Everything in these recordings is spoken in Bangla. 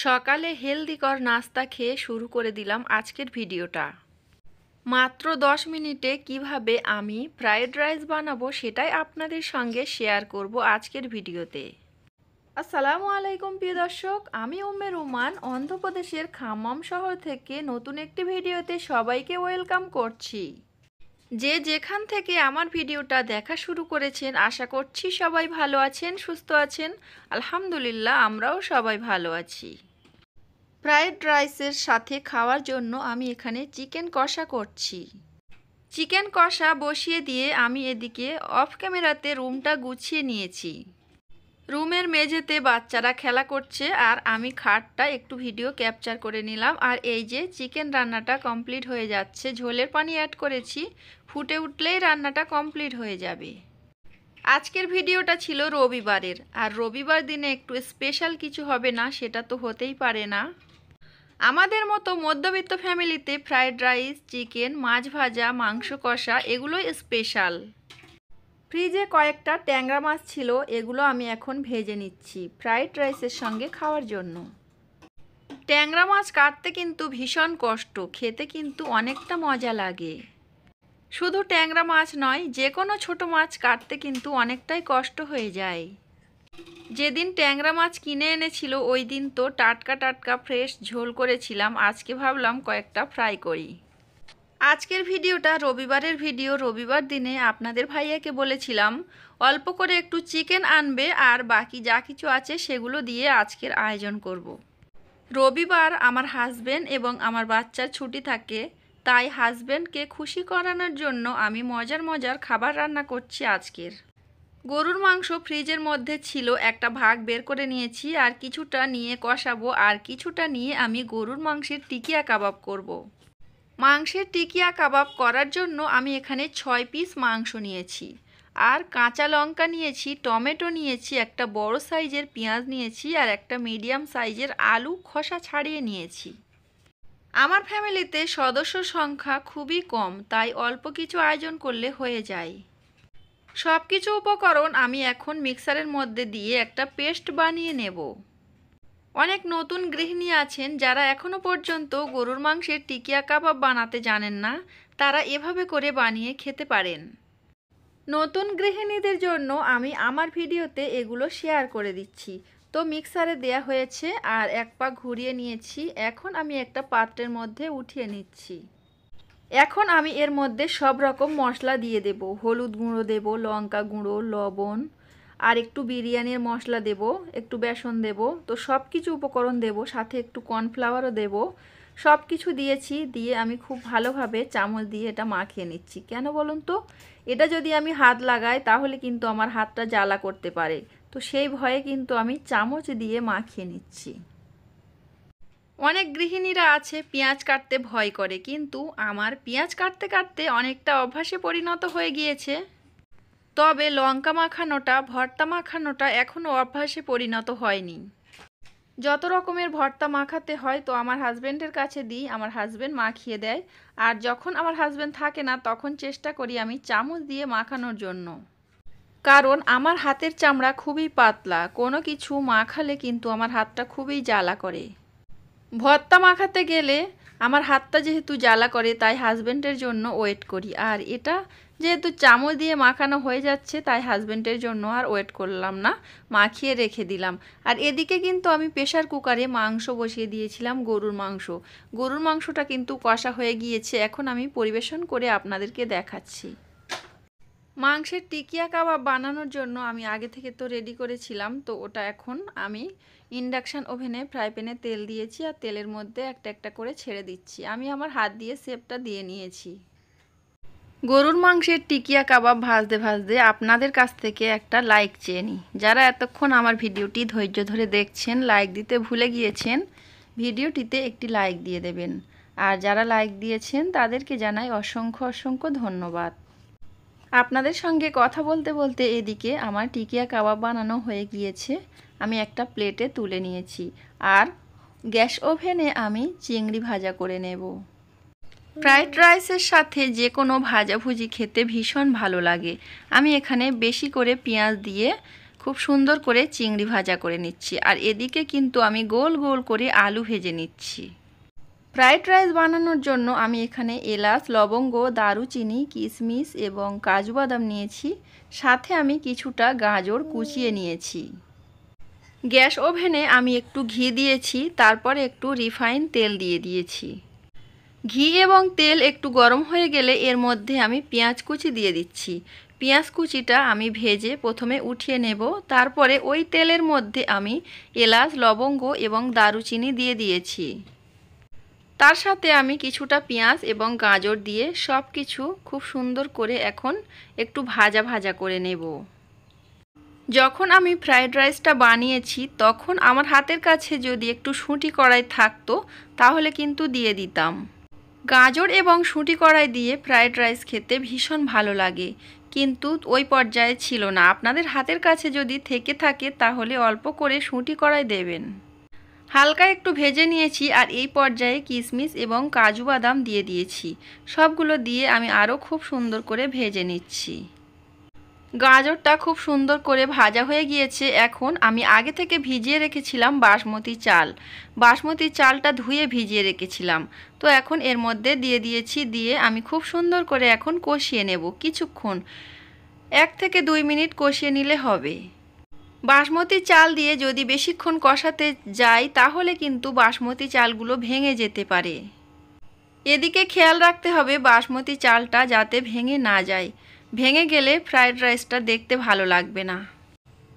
সকালে হেলদিকর নাস্তা খেয়ে শুরু করে দিলাম আজকের ভিডিওটা। মাত্র 10 মিনিটে কিভাবে আমি ফ্রাইড রাইস বানাবো সেটাই আপনাদের সঙ্গে শেয়ার করব আজকের ভিডিওতে। আসসালামু আলাইকুম প্রিয় দর্শক, আমি উম্মে রুমান অন্ধ্রপ্রদেশের খাম্মাম শহর থেকে নতুন একটি ভিডিওতে সবাইকে ওয়েলকাম করছি। যে যেখান থেকে আমার ভিডিওটা দেখা শুরু করেছেন আশা করছি সবাই ভালো আছেন, সুস্থ আছেন। আলহামদুলিল্লাহ, আমরাও সবাই ভালো আছি। ফ্রাইড রাইসের সাথে খাওয়ার জন্য আমি এখানে চিকেন কষা করছি। চিকেন কষা বসিয়ে দিয়ে আমি এদিকে অফ ক্যামেরাতে রুমটা গুছিয়ে নিয়েছি। রুমের মেঝেতে বাচ্চারা খেলা করছে আর আমি খাটটা একটু ভিডিও ক্যাপচার করে নিলাম। আর এই যে চিকেন রান্নাটা কমপ্লিট হয়ে যাচ্ছে, ঝোলের পানি অ্যাড করেছি, ফুটে উঠলেই রান্নাটা কমপ্লিট হয়ে যাবে। আজকের ভিডিওটা ছিল রবিবারের, আর রবিবার দিনে একটু স্পেশাল কিছু হবে না সেটা তো হতেই পারে না। আমাদের মতো মধ্যবিত্ত ফ্যামিলিতে ফ্রাইড রাইস, চিকেন, মাছ ভাজা, মাংস কষা এগুলোই স্পেশাল। ফ্রিজে কয়েকটা ট্যাংরা মাছ ছিল, এগুলো আমি এখন ভেজে নিচ্ছি ফ্রাইড রাইসের সঙ্গে খাওয়ার জন্য। ট্যাংরা মাছ কাটতে কিন্তু ভীষণ কষ্ট, খেতে কিন্তু অনেকটা মজা লাগে। শুধু ট্যাংরা মাছ নয়, যে কোনো ছোট মাছ কাটতে কিন্তু অনেকটাই কষ্ট হয়ে যায়। যেদিন ট্যাংরা মাছ কিনে এনেছিল ওই দিন তো টাটকা টাটকা ফ্রেশ ঝোল করেছিলাম, আজকে ভাবলাম কয়েকটা ফ্রাই করি। আজকের ভিডিওটা রবিবারের ভিডিও। রবিবার দিনে আপনাদের ভাইয়াকে বলেছিলাম অল্প করে একটু চিকেন আনবে আর বাকি যা কিছু আছে সেগুলো দিয়ে আজকের আয়োজন করব। রবিবার আমার হাজবেন্ড এবং আমার বাচ্চার ছুটি থাকে, তাই হাজবেন্ডকে খুশি করানোর জন্য আমি মজার মজার খাবার রান্না করছি আজকের। গরুর মাংস ফ্রিজের মধ্যে ছিল, একটা ভাগ বের করে নিয়েছি, আর কিছুটা নিয়ে কষাবো আর কিছুটা নিয়ে আমি গরুর মাংসের টিকিয়া কাবাব করব। মাংসের টিকিয়া কাবাব করার জন্য আমি এখানে 6 পিস মাংস নিয়েছি, আর কাঁচা লঙ্কা নিয়েছি, টমেটো নিয়েছি, একটা বড় সাইজের পেঁয়াজ নিয়েছি, আর একটা মিডিয়াম সাইজের আলু খোসা ছাড়িয়ে নিয়েছি। আমার ফ্যামিলিতে সদস্য সংখ্যা খুবই কম, তাই অল্প কিছু আয়োজন করলে হয়ে যায়। সব কিছু উপকরণ আমি এখন মিক্সারের মধ্যে দিয়ে একটা পেস্ট বানিয়ে নেব। অনেক নতুন গৃহিণী আছেন যারা এখনও পর্যন্ত গরুর মাংসের টিকিয়া কাবাব বানাতে জানেন না, তারা এভাবে করে বানিয়ে খেতে পারেন। নতুন গৃহিণীদের জন্য আমি আমার ভিডিওতে এগুলো শেয়ার করে দিচ্ছি। তো মিক্সারে দেয়া হয়েছে আর এক পা ঘুরিয়ে নিয়েছি, এখন আমি একটা পাত্রের মধ্যে উঠিয়ে নিচ্ছি। এখন আমি এর মধ্যে সব রকম মশলা দিয়ে দেব। হলুদ গুঁড়ো দেব, লঙ্কা গুঁড়ো, লবণ, আর একটু বিরিয়ানির মশলা দেব, একটু বেসন দেব। তো সব কিছু উপকরণ দেব, সাথে একটু কর্নফ্লাওয়ারও দেব। সব কিছু দিয়েছি, দিয়ে আমি খুব ভালোভাবে চামচ দিয়ে এটা মাখিয়ে নিচ্ছি। কেন বলুন তো, এটা যদি আমি হাত লাগাই তাহলে কিন্তু আমার হাতটা জ্বালা করতে পারে, তো সেই ভয়ে কিন্তু আমি চামচ দিয়ে মাখিয়ে নিচ্ছি। অনেক গৃহিণীরা আছে পেঁয়াজ কাটতে ভয় করে, কিন্তু আমার পেঁয়াজ কাটতে কাটতে অনেকটা অভ্যাসে পরিণত হয়ে গিয়েছে। তবে লঙ্কা মাখানোটা, ভর্তা মাখানোটা এখনও অভ্যাসে পরিণত হয়নি। যত রকমের ভর্তা মাখাতে হয় তো আমার হাজব্যান্ডের কাছে দিই, আমার হাজব্যান্ড মাখিয়ে দেয়। আর যখন আমার হাজব্যান্ড থাকে না তখন চেষ্টা করি আমি চামচ দিয়ে মাখানোর জন্য, কারণ আমার হাতের চামড়া খুবই পাতলা, কোনো কিছু মাখালে কিন্তু আমার হাতটা খুবই জ্বালা করে। ভর্তা মাখাতে গেলে আমার হাতটা যেহেতু জ্বালা করে তাই হাজব্যান্ডের জন্য ওয়েট করি, আর এটা যেহেতু চামচ দিয়ে মাখানো হয়ে যাচ্ছে তাই হাজব্যান্ডের জন্য আর ওয়েট করলাম না, মাখিয়ে রেখে দিলাম। আর এদিকে কিন্তু আমি প্রেসার কুকারে মাংস বসিয়ে দিয়েছিলাম, গরুর মাংস। গরুর মাংসটা কিন্তু কষা হয়ে গিয়েছে, এখন আমি পরিবেশন করে আপনাদেরকে দেখাচ্ছি। মাংসের টিকিয়া কাবাব বানানোর জন্য আমি আগে থেকে তো রেডি করেছিলাম, তো ওটা এখন আমি ইন্ডাকশান ওভেনে ফ্রাই প্যানে তেল দিয়েছি আর তেলের মধ্যে একটা একটা করে ছেড়ে দিচ্ছি। আমি আমার হাত দিয়ে শেপটা দিয়ে নিয়েছি। গরুর মাংসের টিকিয়া কাবাব ভাজতে ভাজতে আপনাদের কাছ থেকে একটা লাইক চেয়ে নিই। যারা এতক্ষণ আমার ভিডিওটি ধৈর্য ধরে দেখছেন, লাইক দিতে ভুলে গিয়েছেন, ভিডিওটিতে একটি লাইক দিয়ে দেবেন। আর যারা লাইক দিয়েছেন তাদেরকে জানাই অসংখ্য অসংখ্য ধন্যবাদ। আপনাদের সঙ্গে কথা বলতে বলতে এদিকে আমার টিকিয়া কাবাব বানানো হয়ে গিয়েছে, আমি একটা প্লেটে তুলে নিয়েছি। আর গ্যাস ওভেনে আমি চিংড়ি ভাজা করে নেব। ফ্রাইড রাইসের সাথে যে কোনো ভাজাভুজি খেতে ভীষণ ভালো লাগে। আমি এখানে বেশি করে পেঁয়াজ দিয়ে খুব সুন্দর করে চিংড়ি ভাজা করে নিচ্ছি। আর এদিকে কিন্তু আমি গোল গোল করে আলু ভেজে নিচ্ছি। ফ্রাইড রাইস বানানোর জন্য আমি এখানে এলাচ, লবঙ্গ, দারুচিনি, কিশমিশ এবং কাজু বাদাম নিয়েছি। সাথে আমি কিছুটা গাজর কুচিয়ে নিয়েছি। গ্যাস ওভেনে আমি একটু ঘি দিয়েছি, তারপর একটু রিফাইন তেল দিয়ে দিয়েছি। ঘি এবং তেল একটু গরম হয়ে গেলে এর মধ্যে আমি পেঁয়াজ কুচি দিয়ে দিচ্ছি। পেঁয়াজ কুচিটা আমি ভেজে প্রথমে উঠিয়ে নেব, তারপরে ওই তেলের মধ্যে আমি এলাচ, লবঙ্গ এবং দারুচিনি দিয়ে দিয়েছি। তার সাথে আমি কিছুটা পেঁয়াজ এবং গাজর দিয়ে সব কিছু খুব সুন্দর করে এখন একটু ভাজা ভাজা করে নেব। যখন আমি ফ্রাইড রাইসটা বানিয়েছি তখন আমার হাতের কাছে যদি একটু শুঁটি কড়াই থাকতো তাহলে কিন্তু দিয়ে দিতাম। গাজর এবং শুঁটি কড়াই দিয়ে ফ্রাইড রাইস খেতে ভীষণ ভালো লাগে, কিন্তু ওই পর্যায়ে ছিল না। আপনাদের হাতের কাছে যদি থেকে থাকে তাহলে অল্প করে শুঁটি কড়াই দেবেন। হালকা একটু ভেজে নিয়েছি আর এই পর্যায়ে কিশমিশ এবং কাজু বাদাম দিয়ে দিয়েছি। সবগুলো দিয়ে আমি আরও খুব সুন্দর করে ভেজে নিচ্ছি। গাজরটা খুব সুন্দর করে ভাজা হয়ে গিয়েছে। এখন আমি আগে থেকে ভিজিয়ে রেখেছিলাম বাসমতি চালটা ধুয়ে ভিজিয়ে রেখেছিলাম। তো এখন এর মধ্যে দিয়ে দিয়েছি, দিয়ে আমি খুব সুন্দর করে এখন কষিয়ে নেব কিছুক্ষণ। 1 থেকে 2 মিনিট কষিয়ে নিলে হবে। বাসমতি চাল দিয়ে যদি বেশিক্ষণ কষাতে যাই তাহলে কিন্তু বাসমতি চালগুলো ভেঙে যেতে পারে। এদিকে খেয়াল রাখতে হবে বাসমতি চালটা যাতে ভেঙে না যায়। ভেঙে গেলে ফ্রাইড রাইসটা দেখতে ভালো লাগবে না।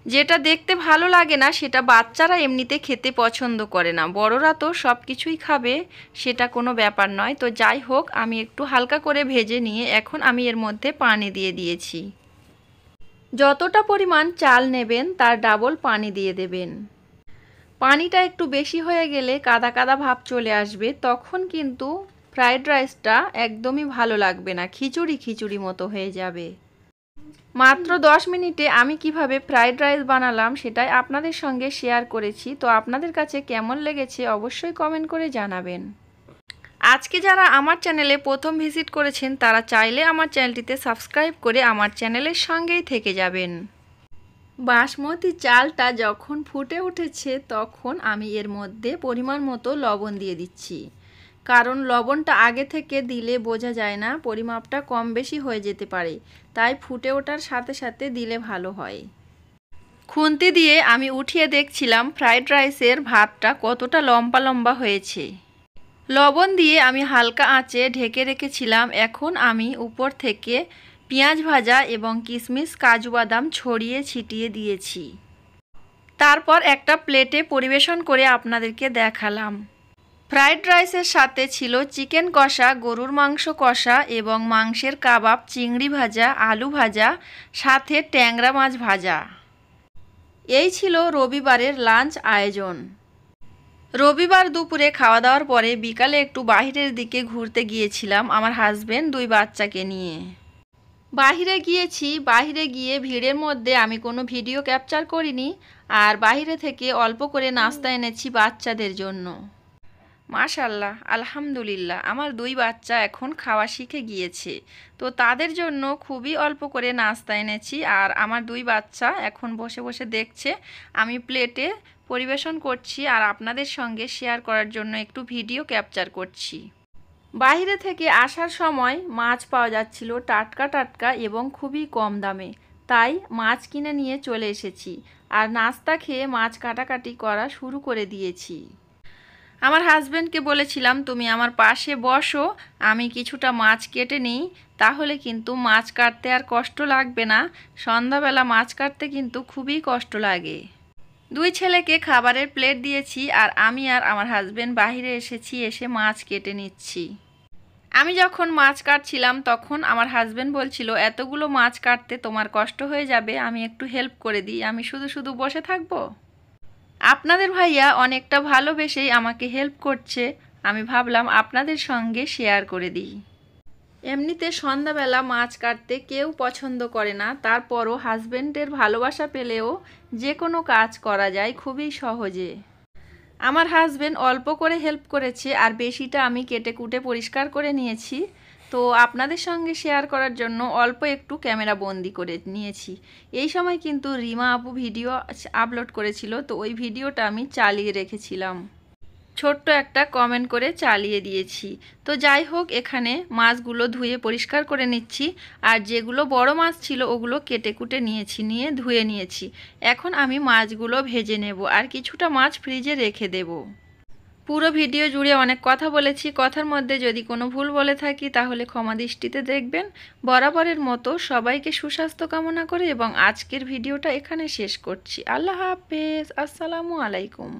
যেটা দেখতে ভালো লাগে না সেটা বাচ্চারা এমনিতে খেতে পছন্দ করে না, বড়রা তো সব কিছুই খাবে, সেটা কোনো ব্যাপার নয়। তো যাই হোক, আমি একটু হালকা করে ভেজে নিয়ে এখন আমি এর মধ্যে পানি দিয়ে দিয়েছি। যতটা পরিমাণ চাল নেবেন তার ডাবল পানি দিয়ে দেবেন। পানিটা একটু বেশি হয়ে গেলে কাদা কাদা ভাব চলে আসবে, তখন কিন্তু ফ্রাইড রাইসটা একদমই ভালো লাগবে না, খিচুড়ি খিচুড়ি মতো হয়ে যাবে। মাত্র 10 মিনিটে আমি কিভাবে ফ্রাইড রাইস বানালাম সেটাই আপনাদের সঙ্গে শেয়ার করেছি। তো আপনাদের কাছে কেমন লেগেছে অবশ্যই কমেন্ট করে জানাবেন। আজকে যারা আমার চ্যানেলে প্রথম ভিজিট করেছেন তারা চাইলে আমার চ্যানেলটিতে সাবস্ক্রাইব করে আমার চ্যানেলের সঙ্গেই থেকে যাবেন। বাসমতি চালটা যখন ফুটে উঠেছে তখন আমি এর মধ্যে পরিমাণ মতো লবণ দিয়ে দিচ্ছি, কারণ লবণটা আগে থেকে দিলে বোঝা যায় না, পরিমাপটা কম বেশি হয়ে যেতে পারে, তাই ফুটে ওঠার সাথে সাথে দিলে ভালো হয়। খুন্তি দিয়ে আমি উঠিয়ে দেখছিলাম ফ্রাইড রাইসের ভাতটা কতটা লম্বা লম্বা হয়েছে। লবণ দিয়ে আমি হালকা আঁচে ঢেকে রেখেছিলাম। এখন আমি উপর থেকে পেঁয়াজ ভাজা এবং কিশমিশ কাজু বাদাম ছড়িয়ে ছিটিয়ে দিয়েছি। তারপর একটা প্লেটে পরিবেশন করে আপনাদেরকে দেখালাম। ফ্রাইড রাইসের সাথে ছিল চিকেন কষা, গরুর মাংস কষা এবং মাংসের কাবাব, চিংড়ি ভাজা, আলু ভাজা, সাথে ট্যাংরা মাছ ভাজা। এই ছিল রবিবারের লাঞ্চ আয়োজন। রবিবার দুপুরে খাওয়া দাওয়ার পরে বিকালে একটু বাহিরের দিকে ঘুরতে গিয়েছিলাম আমার হাজবেন্ড 2 বাচ্চাকে নিয়ে। বাহিরে গিয়ে ভিড়ের মধ্যে আমি কোনো ভিডিও ক্যাপচার করিনি, আর বাহিরে থেকে অল্প করে নাস্তা এনেছি বাচ্চাদের জন্য। মাশাআল্লাহ, আলহামদুলিল্লাহ, আমার 2 বাচ্চা এখন খাওয়া শিখে গিয়েছে। তো তাদের জন্য খুবই অল্প করে নাস্তা এনেছি, আর আমার 2 বাচ্চা এখন বসে বসে দেখছে আমি প্লেটে পরিবেশন করছি আর আপনাদের সঙ্গে শেয়ার করার জন্য একটু ভিডিও ক্যাপচার করছি। বাইরে থেকে আসার সময় মাছ পাওয়া যাচ্ছিল টাটকা টাটকা এবং খুবই কম দামে, তাই মাছ কিনে নিয়ে চলে এসেছি আর নাস্তা খেয়ে মাছ কাটাকাটি করা শুরু করে দিয়েছি। আমার হাজবেন্ডকে বলেছিলাম তুমি আমার পাশে বসো, আমি কিছুটা মাছ কেটে নিই, তাহলে কিন্তু মাছ কাটতে আর কষ্ট লাগবে না। সন্ধ্যাবেলা মাছ কাটতে কিন্তু খুবই কষ্ট লাগে। 2 ছেলেকে খাবারের প্লেট দিয়েছি আর আমি আর আমার হাজবেন্ড বাইরে এসেছি, এসে মাছ কেটে নিচ্ছি। আমি যখন মাছ কাটছিলাম তখন আমার হাজবেন্ড বলছিল এতগুলো মাছ কাটতে তোমার কষ্ট হয়ে যাবে, আমি একটু হেল্প করে দিই, আমি শুধু শুধু বসে থাকবো। আপনাদের ভাইয়া অনেকটা ভালোবেসেই আমাকে হেল্প করছে, আমি ভাবলাম আপনাদের সঙ্গে শেয়ার করে দিই। এমনিতে সন্ধ্যাবেলা মাছ কাটতে কেউ পছন্দ করে না, তারপরও হাজবেন্ডের ভালোবাসা পেলেও যে কোনো কাজ করা যায় খুবই সহজে। আমার হাজবেন্ড অল্প করে হেল্প করেছে আর বেশিটা আমি কেটে কুটে পরিষ্কার করে নিয়েছি। তো আপনাদের সঙ্গে শেয়ার করার জন্য অল্প একটু ক্যামেরা বন্দি করে নিয়েছি। এই সময় কিন্তু রিমা আপু ভিডিও আপলোড করেছিল, তো ওই ভিডিওটা আমি চালিয়ে রেখেছিলাম, ছোট্ট একটা কমেন্ট করে চালিয়ে দিয়েছি। তো যাই হোক, এখানে মাছগুলো ধুয়ে পরিষ্কার করে নিচ্ছি, আর যেগুলো বড় মাছ ছিল ওগুলো কেটে কুটে নিয়েছি, নিয়ে ধুয়ে নিয়েছি। এখন আমি মাছগুলো ভেজে নেব আর কিছুটা মাছ ফ্রিজে রেখে দেব। পুরো ভিডিও জুড়ে অনেক কথা বলেছি, কথার মধ্যে যদি কোনো ভুল বলে থাকি তাহলে ক্ষমা দৃষ্টিতে দেখবেন। বরাবরের মতো সবাইকে সুস্বাস্থ্য কামনা করে এবং আজকের ভিডিওটা এখানে শেষ করছি। আল্লাহ হাফেজ, আসসালামু আলাইকুম।